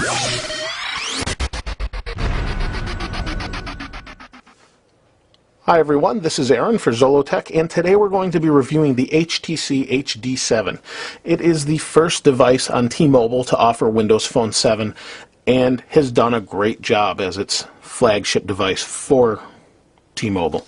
Hi everyone, this is Aaron for Zollotech, and today we're going to be reviewing the HTC HD7. It is the first device on T-Mobile to offer Windows Phone 7 and has done a great job as its flagship device for T-Mobile.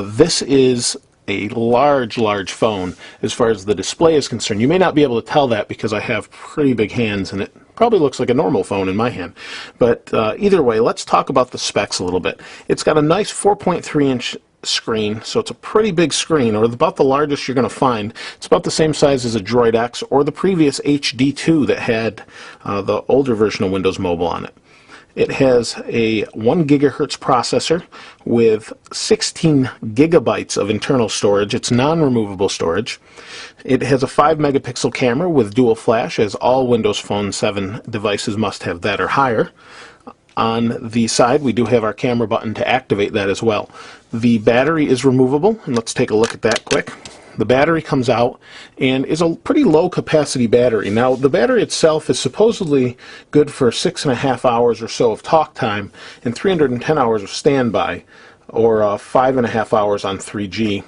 This is a large phone as far as the display is concerned. You may not be able to tell that because I have pretty big hands and it probably looks like a normal phone in my hand. But either way, let's talk about the specs a little bit. It's got a nice 4.3-inch screen, so it's a pretty big screen, or about the largest you're going to find. It's about the same size as a Droid X or the previous HD2 that had the older version of Windows Mobile on it. It has a 1 gigahertz processor with 16 gigabytes of internal storage. It's non-removable storage. It has a 5 megapixel camera with dual flash, as all Windows Phone 7 devices must have that or higher. On the side, we do have our camera button to activate that as well. The battery is removable, and let's take a look at that quick. The battery comes out and is a pretty low capacity battery. Now, the battery itself is supposedly good for 6.5 hours or so of talk time and 310 hours of standby, or 5.5 hours on 3G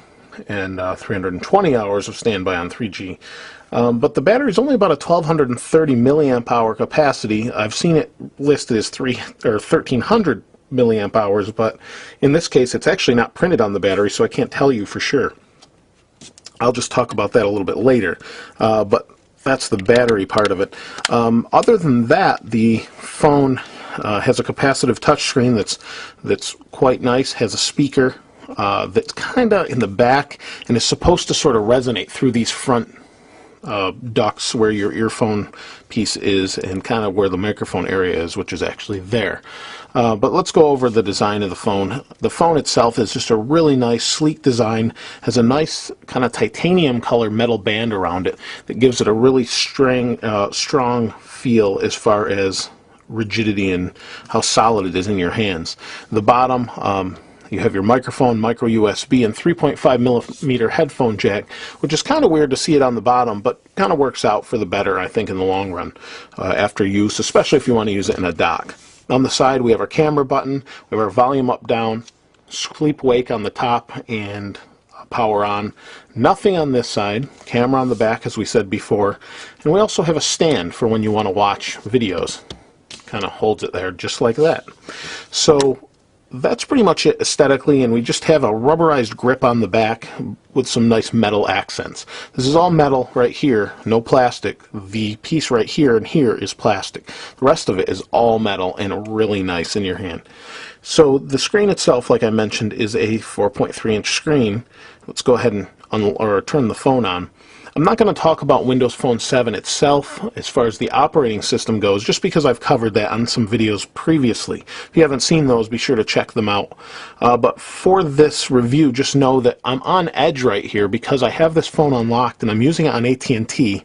and 320 hours of standby on 3G. But the battery is only about a 1230 milliamp hour capacity. I've seen it listed as 1300 milliamp hours, but in this case it's actually not printed on the battery, so I can't tell you for sure. I'll just talk about that a little bit later, but that's the battery part of it. Other than that, the phone has a capacitive touchscreen that's quite nice, has a speaker that's kind of in the back and is supposed to sort of resonate through these front ducts where your earphone piece is and kind of where the microphone area is, which is actually there. But let's go over the design of the phone. The phone itself is just a really nice, sleek design, has a nice kind of titanium color metal band around it that gives it a really strong feel as far as rigidity and how solid it is in your hands. The bottom, you have your microphone, micro USB, and 3.5 millimeter headphone jack, which is kind of weird to see it on the bottom, but kind of works out for the better, I think, in the long run after use, especially if you want to use it in a dock. On the side, we have our camera button, we have our volume up, down, sleep wake on the top, and power on. Nothing on this side, camera on the back, as we said before, and we also have a stand for when you want to watch videos. Kind of holds it there just like that. So that's pretty much it aesthetically, and we just have a rubberized grip on the back with some nice metal accents. This is all metal right here, no plastic. The piece right here and here is plastic. The rest of it is all metal and really nice in your hand. So the screen itself, like I mentioned, is a 4.3-inch screen. Let's go ahead and turn the phone on. I'm not going to talk about Windows Phone 7 itself as far as the operating system goes, just because I've covered that on some videos previously. If you haven't seen those, be sure to check them out. But for this review, just know that I'm on edge right here because I have this phone unlocked and I'm using it on AT&T.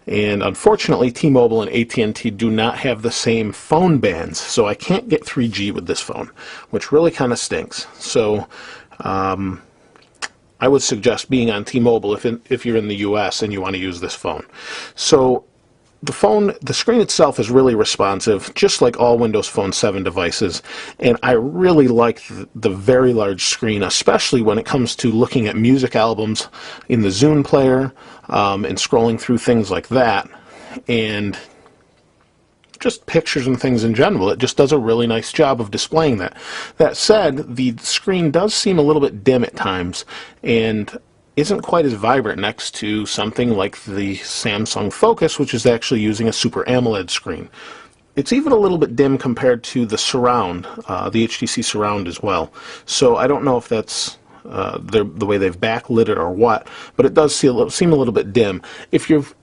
And unfortunately, T-Mobile and AT&T do not have the same phone bands, so I can't get 3G with this phone, which really kind of stinks. So I would suggest being on T-Mobile if you're in the US and you want to use this phone. So the screen itself is really responsive, just like all Windows Phone 7 devices, and I really like the very large screen, especially when it comes to looking at music albums in the Zune player and scrolling through things like that, and just pictures and things in general. It just does a really nice job of displaying that. That said, the screen does seem a little bit dim at times and isn't quite as vibrant next to something like the Samsung Focus, which is actually using a Super AMOLED screen. It's even a little bit dim compared to the Surround, the HTC Surround as well. So I don't know if that's the way they've backlit it or what, but it does seem a little bit dim. If you've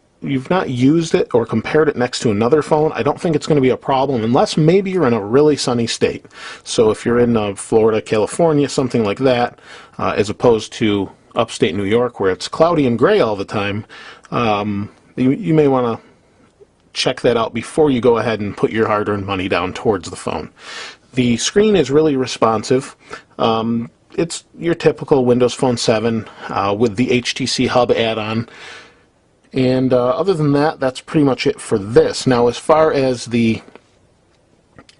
not used it or compared it next to another phone, I don't think it's going to be a problem, unless maybe you're in a really sunny state. So if you're in Florida, California, something like that, as opposed to upstate New York where it's cloudy and gray all the time, you may want to check that out before you go ahead and put your hard-earned money down towards the phone. The screen is really responsive. It's your typical Windows Phone 7 with the HTC Hub add-on. And other than that, that's pretty much it for this. Now, as far as the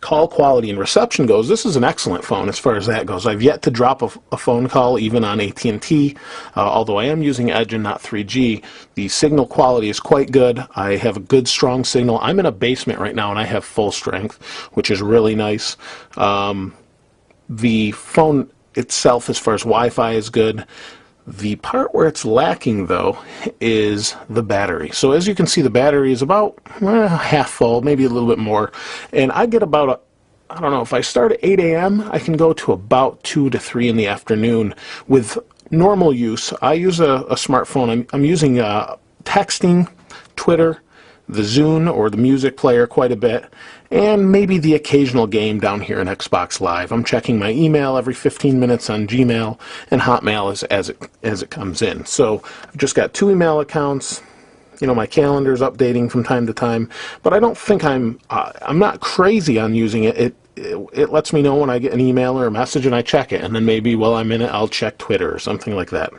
call quality and reception goes, this is an excellent phone as far as that goes. I've yet to drop a phone call even on AT&T, although I am using Edge and not 3G. The signal quality is quite good. I have a good strong signal. I'm in a basement right now and I have full strength, which is really nice. The phone itself as far as Wi-Fi is good. The part where it's lacking, though, is the battery. So as you can see, the battery is about half full, maybe a little bit more. And I get about, I don't know, if I start at 8 a.m., I can go to about 2 to 3 in the afternoon with normal use. I use a smartphone. I'm using texting, Twitter, the Zune or the music player quite a bit, and maybe the occasional game down here in Xbox Live. I'm checking my email every 15 minutes on Gmail and Hotmail as it comes in. So I've just got 2 email accounts. You know, my calendar's updating from time to time, but I don't think I'm not crazy on using it. It lets me know when I get an email or a message and I check it, and then maybe while I'm in it I'll check Twitter or something like that.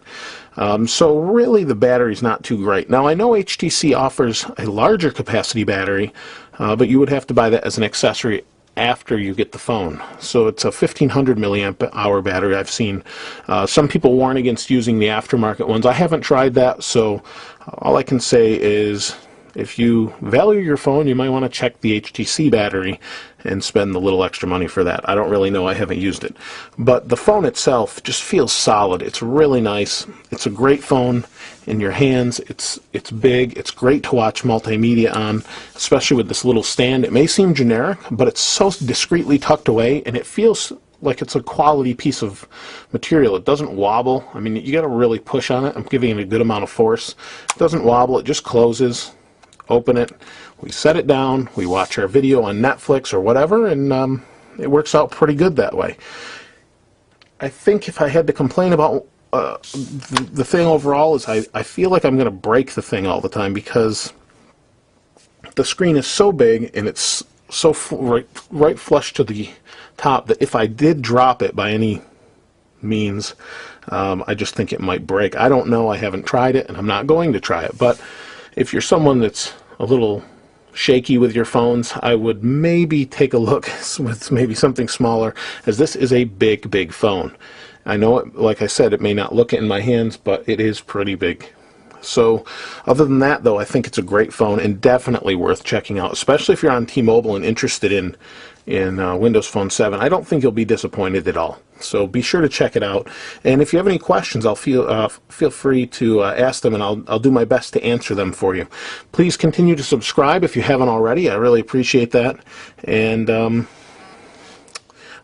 So really the battery's not too great. Now I know HTC offers a larger capacity battery, but you would have to buy that as an accessory after you get the phone. So it's a 1500 milliamp hour battery I've seen. Some people warn against using the aftermarket ones. I haven't tried that, so all I can say is if you value your phone, you might want to check the HTC battery and spend the little extra money for that. I don't really know. I haven't used it. But the phone itself just feels solid. It's really nice. It's a great phone in your hands. It's big. It's great to watch multimedia on, especially with this little stand. It may seem generic, but it's so discreetly tucked away, and it feels like it's a quality piece of material. It doesn't wobble. I mean, you got to really push on it. I'm giving it a good amount of force. It doesn't wobble. It just closes. Open it, we set it down, we watch our video on Netflix or whatever, and it works out pretty good that way. I think if I had to complain about the thing overall is I feel like I'm going to break the thing all the time because the screen is so big and it's so right flush to the top that if I did drop it by any means, I just think it might break. I don't know. I haven't tried it, and I'm not going to try it, but if you're someone that's a little shaky with your phones, I would maybe take a look with maybe something smaller, as this is a big, big phone. I know it, like I said, it may not look it in my hands, but it is pretty big. So other than that, though, I think it's a great phone and definitely worth checking out, especially if you're on T-Mobile and interested in Windows Phone 7. I don't think you'll be disappointed at all. So be sure to check it out. And if you have any questions, I'll feel free to ask them, and I'll do my best to answer them for you. Please continue to subscribe if you haven't already. I really appreciate that. And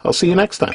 I'll see you next time.